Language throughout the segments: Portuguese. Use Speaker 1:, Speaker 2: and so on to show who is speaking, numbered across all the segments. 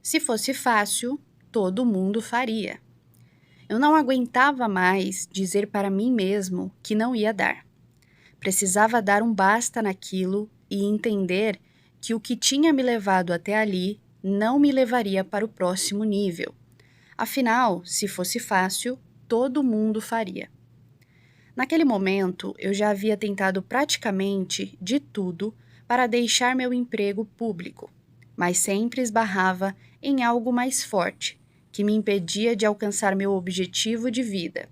Speaker 1: Se fosse fácil, todo mundo faria. Eu não aguentava mais dizer para mim mesmo que não ia dar. Precisava dar um basta naquilo e entender que o que tinha me levado até ali não me levaria para o próximo nível. Afinal, se fosse fácil, todo mundo faria. Naquele momento, eu já havia tentado praticamente de tudo para deixar meu emprego público, mas sempre esbarrava em algo mais forte, que me impedia de alcançar meu objetivo de vida.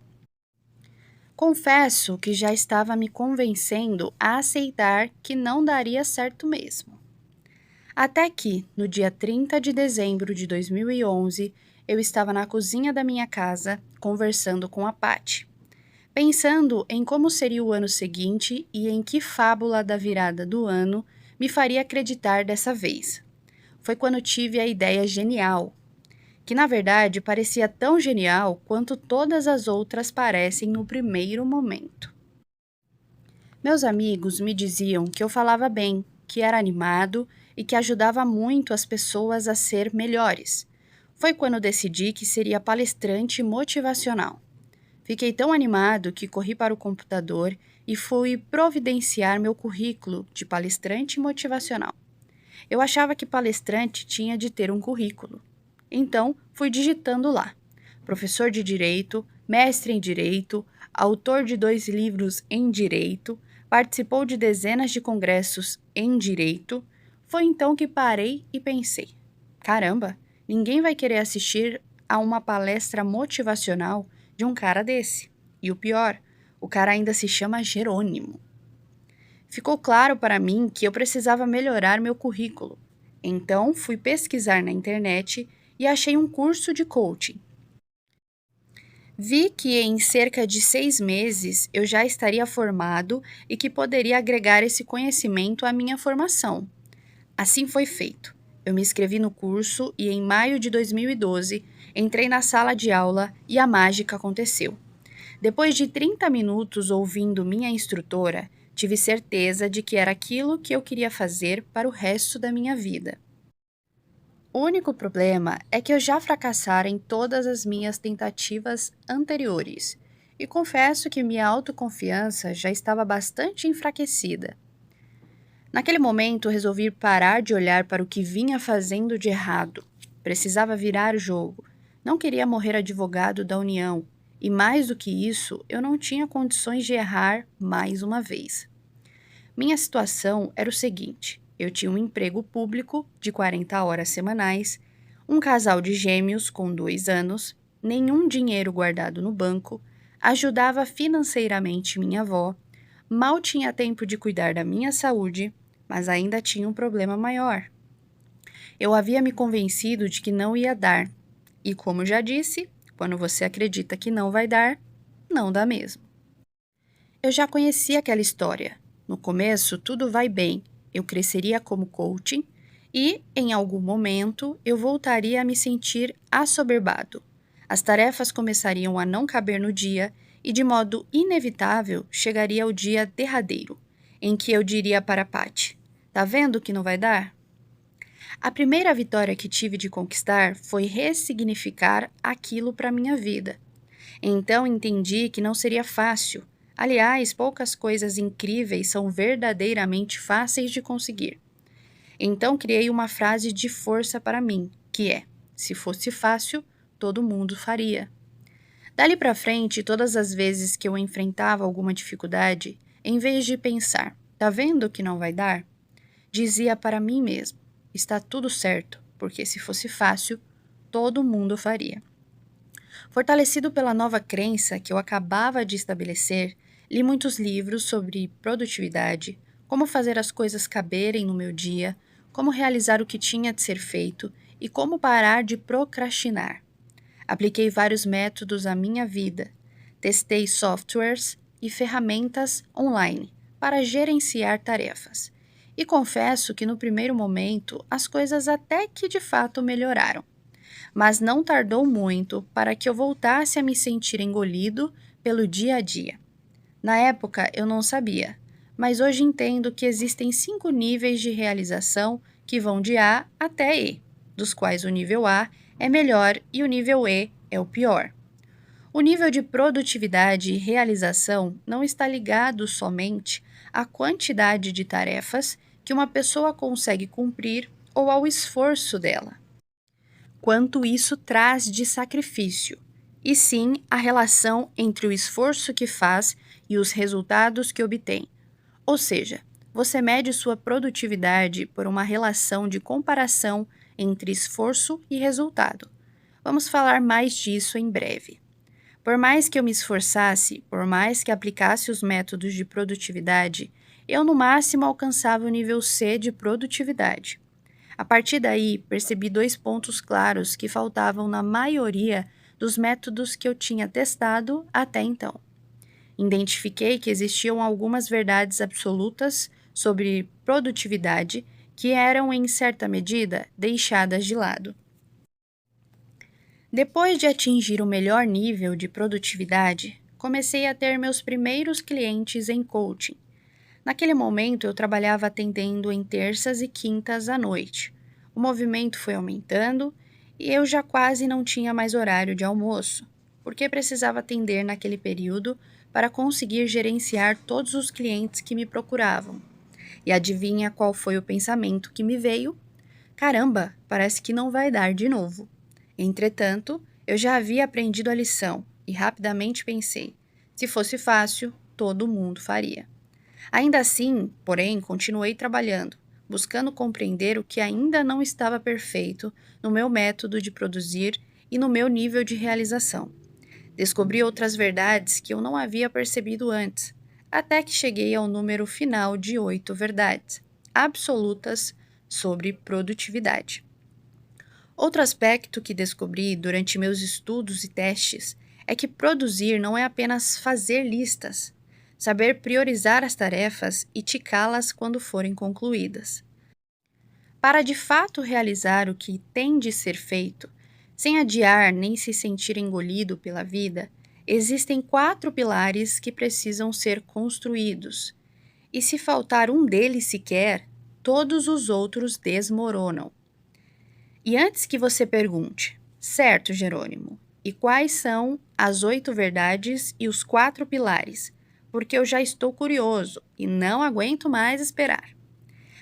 Speaker 1: Confesso que já estava me convencendo a aceitar que não daria certo mesmo. Até que, no dia 30 de dezembro de 2011, eu estava na cozinha da minha casa conversando com a Patty, pensando em como seria o ano seguinte e em que fábula da virada do ano me faria acreditar dessa vez. Foi quando tive a ideia genial, que na verdade parecia tão genial quanto todas as outras parecem no primeiro momento. Meus amigos me diziam que eu falava bem, que era animado e que ajudava muito as pessoas a ser melhores. Foi quando decidi que seria palestrante motivacional. Fiquei tão animado que corri para o computador e fui providenciar meu currículo de palestrante motivacional. Eu achava que palestrante tinha de ter um currículo. Então, fui digitando lá: professor de direito, mestre em direito, autor de 2 livros em direito, participou de dezenas de congressos em direito. Foi então que parei e pensei: caramba, ninguém vai querer assistir a uma palestra motivacional de um cara desse. E o pior, o cara ainda se chama Jerônimo. Ficou claro para mim que eu precisava melhorar meu currículo. Então, fui pesquisar na internet e achei um curso de coaching. Vi que em cerca de 6 meses eu já estaria formado e que poderia agregar esse conhecimento à minha formação. Assim foi feito. Eu me inscrevi no curso e em maio de 2012 entrei na sala de aula e a mágica aconteceu. Depois de 30 minutos ouvindo minha instrutora, tive certeza de que era aquilo que eu queria fazer para o resto da minha vida. O único problema é que eu já fracassara em todas as minhas tentativas anteriores, e confesso que minha autoconfiança já estava bastante enfraquecida. Naquele momento, resolvi parar de olhar para o que vinha fazendo de errado. Precisava virar o jogo. Não queria morrer advogado da União, e mais do que isso, eu não tinha condições de errar mais uma vez. Minha situação era o seguinte: eu tinha um emprego público de 40 horas semanais, um casal de gêmeos com 2 anos, nenhum dinheiro guardado no banco, ajudava financeiramente minha avó, mal tinha tempo de cuidar da minha saúde, mas ainda tinha um problema maior. Eu havia me convencido de que não ia dar, e como já disse, quando você acredita que não vai dar, não dá mesmo. Eu já conhecia aquela história. No começo, tudo vai bem, eu cresceria como coaching e, em algum momento, eu voltaria a me sentir assoberbado. As tarefas começariam a não caber no dia e, de modo inevitável, chegaria o dia derradeiro, em que eu diria para Patty: tá vendo que não vai dar? A primeira vitória que tive de conquistar foi ressignificar aquilo para minha vida. Então entendi que não seria fácil. Aliás, poucas coisas incríveis são verdadeiramente fáceis de conseguir. Então criei uma frase de força para mim, que é: se fosse fácil, todo mundo faria. Dali para frente, todas as vezes que eu enfrentava alguma dificuldade, em vez de pensar: tá vendo que não vai dar? Dizia para mim mesmo: está tudo certo, porque se fosse fácil, todo mundo faria. Fortalecido pela nova crença que eu acabava de estabelecer, li muitos livros sobre produtividade, como fazer as coisas caberem no meu dia, como realizar o que tinha de ser feito e como parar de procrastinar. Apliquei vários métodos à minha vida, testei softwares e ferramentas online para gerenciar tarefas. E confesso que no primeiro momento as coisas até que de fato melhoraram. Mas não tardou muito para que eu voltasse a me sentir engolido pelo dia a dia. Na época eu não sabia, mas hoje entendo que existem 5 níveis de realização que vão de A até E, dos quais o nível A é melhor e o nível E é o pior. O nível de produtividade e realização não está ligado somente à quantidade de tarefas que uma pessoa consegue cumprir ou ao esforço dela, quanto isso traz de sacrifício, e sim a relação entre o esforço que faz e os resultados que obtém. Ou seja, você mede sua produtividade por uma relação de comparação entre esforço e resultado. Vamos falar mais disso em breve. Por mais que eu me esforçasse, por mais que aplicasse os métodos de produtividade, eu no máximo alcançava o nível C de produtividade. A partir daí, percebi dois pontos claros que faltavam na maioria dos métodos que eu tinha testado até então. Identifiquei que existiam algumas verdades absolutas sobre produtividade que eram, em certa medida, deixadas de lado. Depois de atingir o melhor nível de produtividade, comecei a ter meus primeiros clientes em coaching. Naquele momento, eu trabalhava atendendo em terças e quintas à noite. O movimento foi aumentando e eu já quase não tinha mais horário de almoço, porque precisava atender naquele período para conseguir gerenciar todos os clientes que me procuravam. E adivinha qual foi o pensamento que me veio? Caramba, parece que não vai dar de novo. Entretanto, eu já havia aprendido a lição e rapidamente pensei: se fosse fácil, todo mundo faria. Ainda assim, porém, continuei trabalhando, buscando compreender o que ainda não estava perfeito no meu método de produzir e no meu nível de realização. Descobri outras verdades que eu não havia percebido antes, até que cheguei ao número final de 8 verdades absolutas sobre produtividade. Outro aspecto que descobri durante meus estudos e testes é que produzir não é apenas fazer listas, saber priorizar as tarefas e ticá-las quando forem concluídas. Para de fato realizar o que tem de ser feito, sem adiar nem se sentir engolido pela vida, existem 4 pilares que precisam ser construídos, e se faltar um deles sequer, todos os outros desmoronam. E antes que você pergunte, certo, Jerônimo, e quais são as 8 verdades e os 4 pilares? Porque eu já estou curioso e não aguento mais esperar.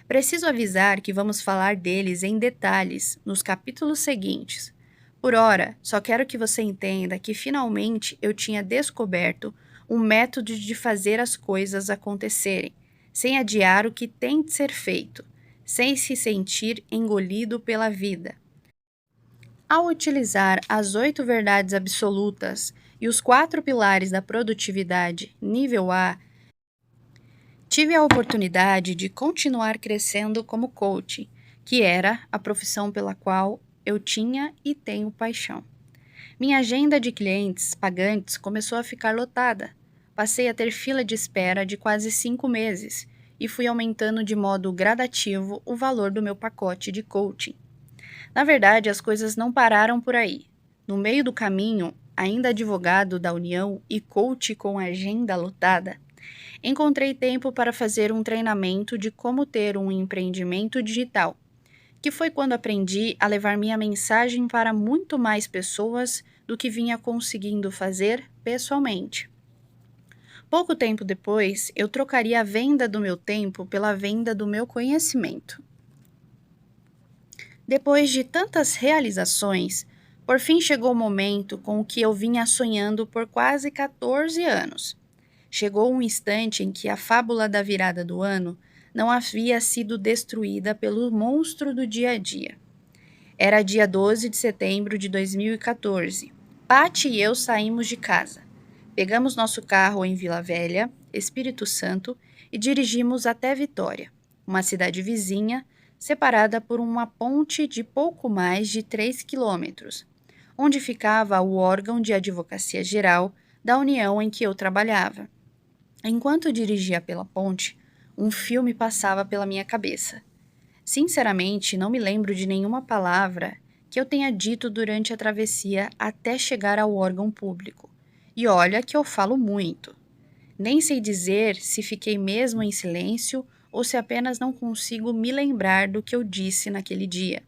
Speaker 1: Preciso avisar que vamos falar deles em detalhes nos capítulos seguintes. Por ora, só quero que você entenda que finalmente eu tinha descoberto um método de fazer as coisas acontecerem, sem adiar o que tem de ser feito, sem se sentir engolido pela vida. Ao utilizar as 8 verdades absolutas e os 4 pilares da produtividade nível A, tive a oportunidade de continuar crescendo como coach, que era a profissão pela qual eu tinha e tenho paixão. Minha agenda de clientes pagantes começou a ficar lotada. Passei a ter fila de espera de quase 5 meses e fui aumentando de modo gradativo o valor do meu pacote de coaching. Na verdade, as coisas não pararam por aí. No meio do caminho, ainda advogado da União e coach com agenda lotada, encontrei tempo para fazer um treinamento de como ter um empreendimento digital, que foi quando aprendi a levar minha mensagem para muito mais pessoas do que vinha conseguindo fazer pessoalmente. Pouco tempo depois, eu trocaria a venda do meu tempo pela venda do meu conhecimento. Depois de tantas realizações, por fim chegou o momento com o que eu vinha sonhando por quase 14 anos. Chegou um instante em que a fábula da virada do ano não havia sido destruída pelo monstro do dia a dia. Era dia 12 de setembro de 2014. Patty e eu saímos de casa. Pegamos nosso carro em Vila Velha, Espírito Santo, e dirigimos até Vitória, uma cidade vizinha, separada por uma ponte de pouco mais de 3 quilômetros, onde ficava o órgão de advocacia geral da União em que eu trabalhava. Enquanto dirigia pela ponte, um filme passava pela minha cabeça. Sinceramente, não me lembro de nenhuma palavra que eu tenha dito durante a travessia até chegar ao órgão público. E olha que eu falo muito. Nem sei dizer se fiquei mesmo em silêncio ou se apenas não consigo me lembrar do que eu disse naquele dia.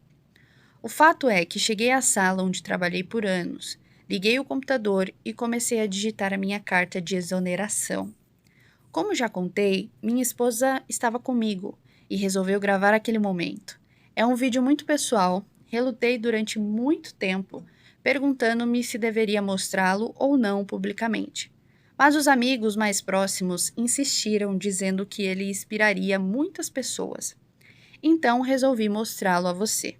Speaker 1: O fato é que cheguei à sala onde trabalhei por anos, liguei o computador e comecei a digitar a minha carta de exoneração. Como já contei, minha esposa estava comigo e resolveu gravar aquele momento. É um vídeo muito pessoal, relutei durante muito tempo, perguntando-me se deveria mostrá-lo ou não publicamente. Mas os amigos mais próximos insistiram, dizendo que ele inspiraria muitas pessoas. Então resolvi mostrá-lo a você.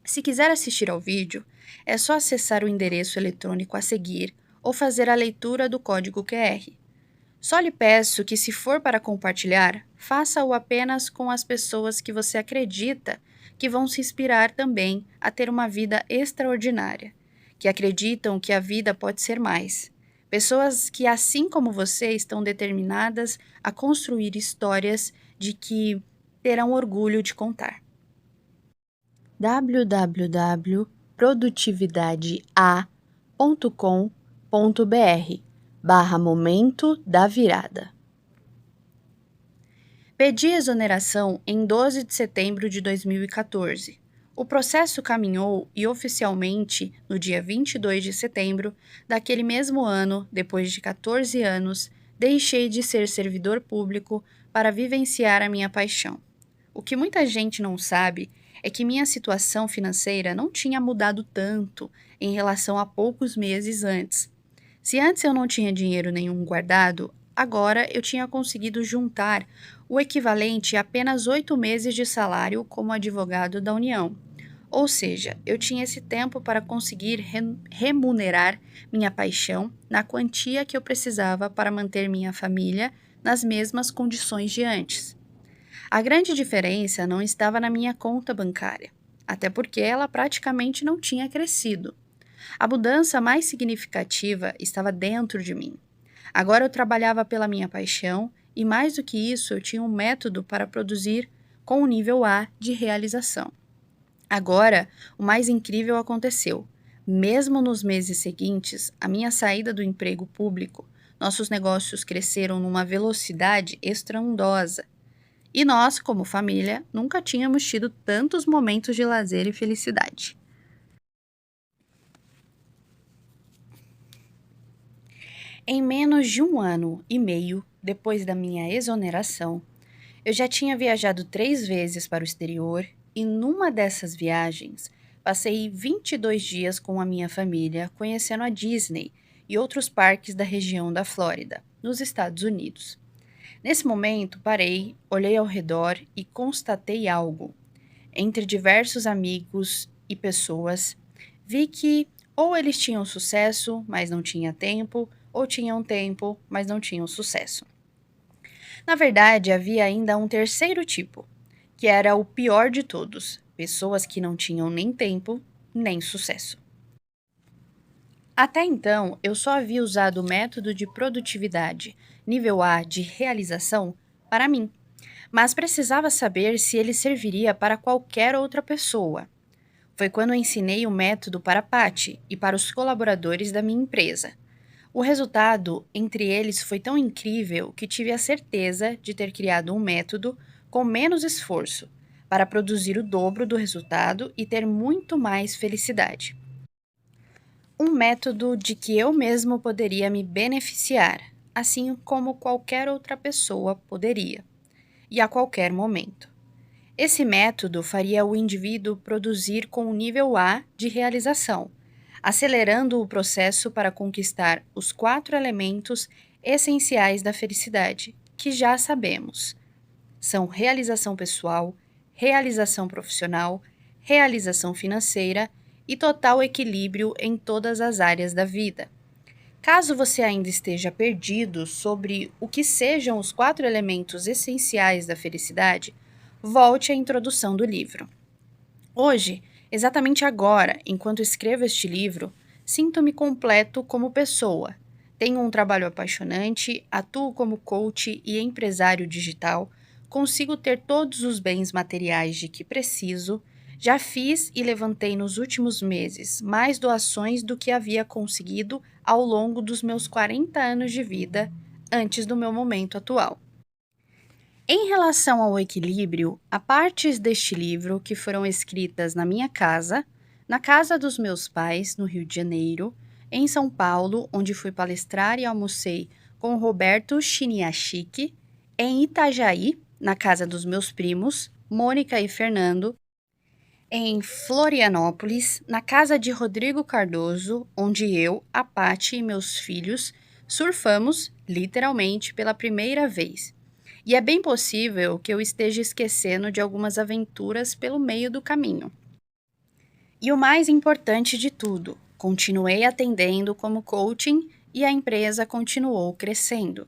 Speaker 1: Se quiser assistir ao vídeo, é só acessar o endereço eletrônico a seguir ou fazer a leitura do código QR. Só lhe peço que, se for para compartilhar, faça-o apenas com as pessoas que você acredita que vão se inspirar também a ter uma vida extraordinária, que acreditam que a vida pode ser mais. Pessoas que, assim como você, estão determinadas a construir histórias de que terão orgulho de contar. www.produtividadea.com.br/momento da virada. Pedi exoneração em 12 de setembro de 2014. O processo caminhou e, oficialmente, no dia 22 de setembro daquele mesmo ano, depois de 14 anos, deixei de ser servidor público para vivenciar a minha paixão. O que muita gente não sabe é que minha situação financeira não tinha mudado tanto em relação a poucos meses antes. Se antes eu não tinha dinheiro nenhum guardado, agora eu tinha conseguido juntar o equivalente a apenas 8 meses de salário como advogado da União. Ou seja, eu tinha esse tempo para conseguir remunerar minha paixão na quantia que eu precisava para manter minha família nas mesmas condições de antes. A grande diferença não estava na minha conta bancária, até porque ela praticamente não tinha crescido. A mudança mais significativa estava dentro de mim. Agora eu trabalhava pela minha paixão e, mais do que isso, eu tinha um método para produzir com o nível A de realização. Agora, o mais incrível aconteceu. Mesmo nos meses seguintes, a minha saída do emprego público, nossos negócios cresceram numa velocidade estrondosa. E nós, como família, nunca tínhamos tido tantos momentos de lazer e felicidade. Em menos de 1 ano e meio depois da minha exoneração, eu já tinha viajado 3 vezes para o exterior e, numa dessas viagens, passei 22 dias com a minha família conhecendo a Disney e outros parques da região da Flórida, nos Estados Unidos. Nesse momento, parei, olhei ao redor e constatei algo. Entre diversos amigos e pessoas, vi que ou eles tinham sucesso, mas não tinha tempo, ou tinham tempo, mas não tinham sucesso. Na verdade, havia ainda um terceiro tipo, que era o pior de todos: pessoas que não tinham nem tempo, nem sucesso. Até então, eu só havia usado o método de produtividade, nível A de realização, para mim, mas precisava saber se ele serviria para qualquer outra pessoa. Foi quando eu ensinei o método para Patty e para os colaboradores da minha empresa. O resultado entre eles foi tão incrível que tive a certeza de ter criado um método com menos esforço, para produzir o dobro do resultado e ter muito mais felicidade. Um método de que eu mesmo poderia me beneficiar, assim como qualquer outra pessoa poderia, e a qualquer momento. Esse método faria o indivíduo produzir com o nível A de realização, acelerando o processo para conquistar os 4 elementos essenciais da felicidade, que já sabemos. São realização pessoal, realização profissional, realização financeira e total equilíbrio em todas as áreas da vida. Caso você ainda esteja perdido sobre o que sejam os 4 elementos essenciais da felicidade, volte à introdução do livro. Hoje, exatamente agora, enquanto escrevo este livro, sinto-me completo como pessoa. Tenho um trabalho apaixonante, atuo como coach e empresário digital, consigo ter todos os bens materiais de que preciso, já fiz e levantei nos últimos meses mais doações do que havia conseguido ao longo dos meus 40 anos de vida antes do meu momento atual. Em relação ao equilíbrio, há partes deste livro que foram escritas na minha casa, na casa dos meus pais, no Rio de Janeiro, em São Paulo, onde fui palestrar e almocei com o Roberto Chiniachiki, em Itajaí, na casa dos meus primos, Mônica e Fernando, em Florianópolis, na casa de Rodrigo Cardoso, onde eu, a Pati e meus filhos surfamos, literalmente, pela primeira vez. E é bem possível que eu esteja esquecendo de algumas aventuras pelo meio do caminho. E o mais importante de tudo, continuei atendendo como coaching e a empresa continuou crescendo.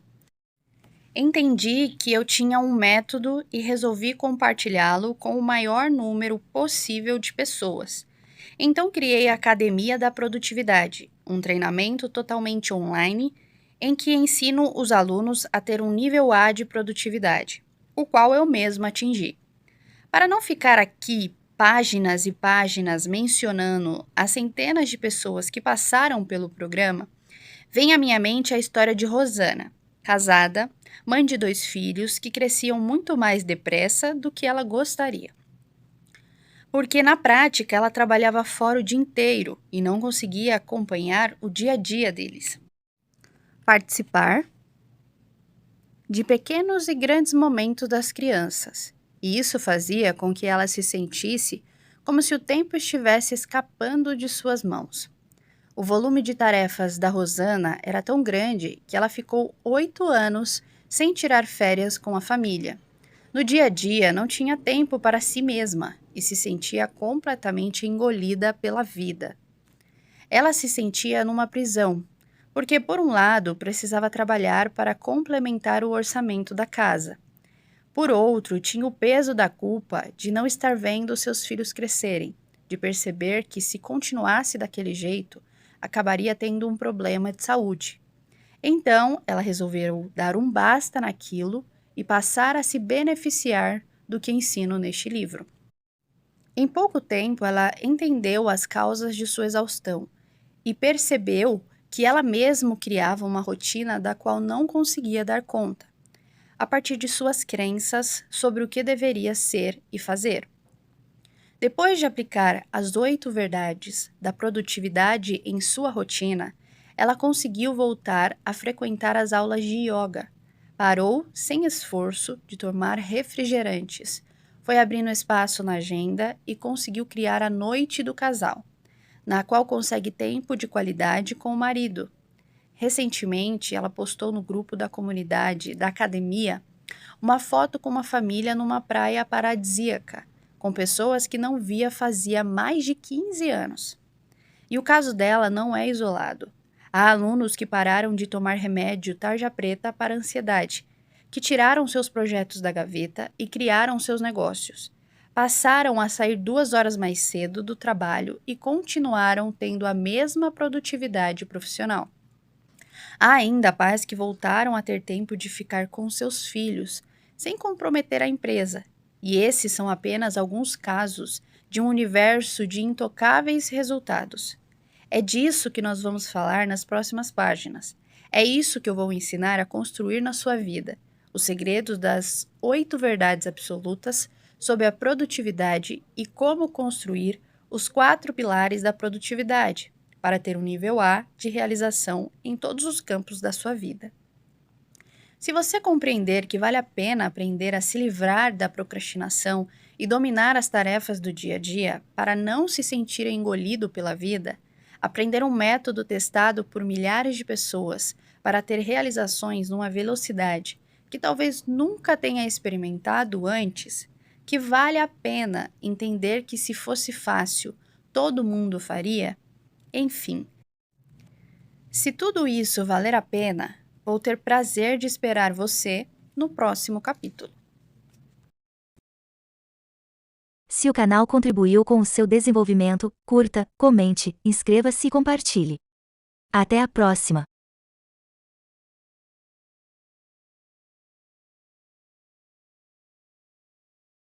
Speaker 1: Entendi que eu tinha um método e resolvi compartilhá-lo com o maior número possível de pessoas. Então criei a Academia da Produtividade, um treinamento totalmente online em que ensino os alunos a ter um nível A de produtividade, o qual eu mesma atingi. Para não ficar aqui páginas e páginas mencionando as centenas de pessoas que passaram pelo programa, vem à minha mente a história de Rosana, casada, mãe de 2 filhos que cresciam muito mais depressa do que ela gostaria. Porque na prática ela trabalhava fora o dia inteiro e não conseguia acompanhar o dia a dia deles. Participar de pequenos e grandes momentos das crianças, e isso fazia com que ela se sentisse como se o tempo estivesse escapando de suas mãos. O volume de tarefas da Rosana era tão grande que ela ficou 8 anos sem tirar férias com a família. No dia a dia, não tinha tempo para si mesma e se sentia completamente engolida pela vida. Ela se sentia numa prisão, porque, por um lado, precisava trabalhar para complementar o orçamento da casa. Por outro, tinha o peso da culpa de não estar vendo seus filhos crescerem, de perceber que, se continuasse daquele jeito, acabaria tendo um problema de saúde. Então, ela resolveu dar um basta naquilo e passar a se beneficiar do que ensino neste livro. Em pouco tempo, ela entendeu as causas de sua exaustão e percebeu que ela mesma criava uma rotina da qual não conseguia dar conta, a partir de suas crenças sobre o que deveria ser e fazer. Depois de aplicar as 8 verdades da produtividade em sua rotina, ela conseguiu voltar a frequentar as aulas de yoga. Parou, sem esforço, de tomar refrigerantes. Foi abrindo espaço na agenda e conseguiu criar a Noite do Casal, na qual consegue tempo de qualidade com o marido. Recentemente, ela postou no grupo da comunidade da academia uma foto com uma família numa praia paradisíaca, com pessoas que não via fazia mais de 15 anos. E o caso dela não é isolado. Há alunos que pararam de tomar remédio tarja preta para ansiedade, que tiraram seus projetos da gaveta e criaram seus negócios. Passaram a sair 2 horas mais cedo do trabalho e continuaram tendo a mesma produtividade profissional. Há ainda pais que voltaram a ter tempo de ficar com seus filhos, sem comprometer a empresa. E esses são apenas alguns casos de um universo de intocáveis resultados. É disso que nós vamos falar nas próximas páginas. É isso que eu vou ensinar a construir na sua vida. Os segredos das 8 verdades absolutas sobre a produtividade e como construir os 4 pilares da produtividade para ter um nível A de realização em todos os campos da sua vida. Se você compreender que vale a pena aprender a se livrar da procrastinação e dominar as tarefas do dia a dia para não se sentir engolido pela vida, aprender um método testado por milhares de pessoas para ter realizações numa velocidade que talvez nunca tenha experimentado antes, que vale a pena entender que se fosse fácil, todo mundo faria, enfim. Se tudo isso valer a pena, vou ter prazer de esperar você no próximo capítulo.
Speaker 2: Se o canal contribuiu com o seu desenvolvimento, curta, comente, inscreva-se e compartilhe. Até a próxima!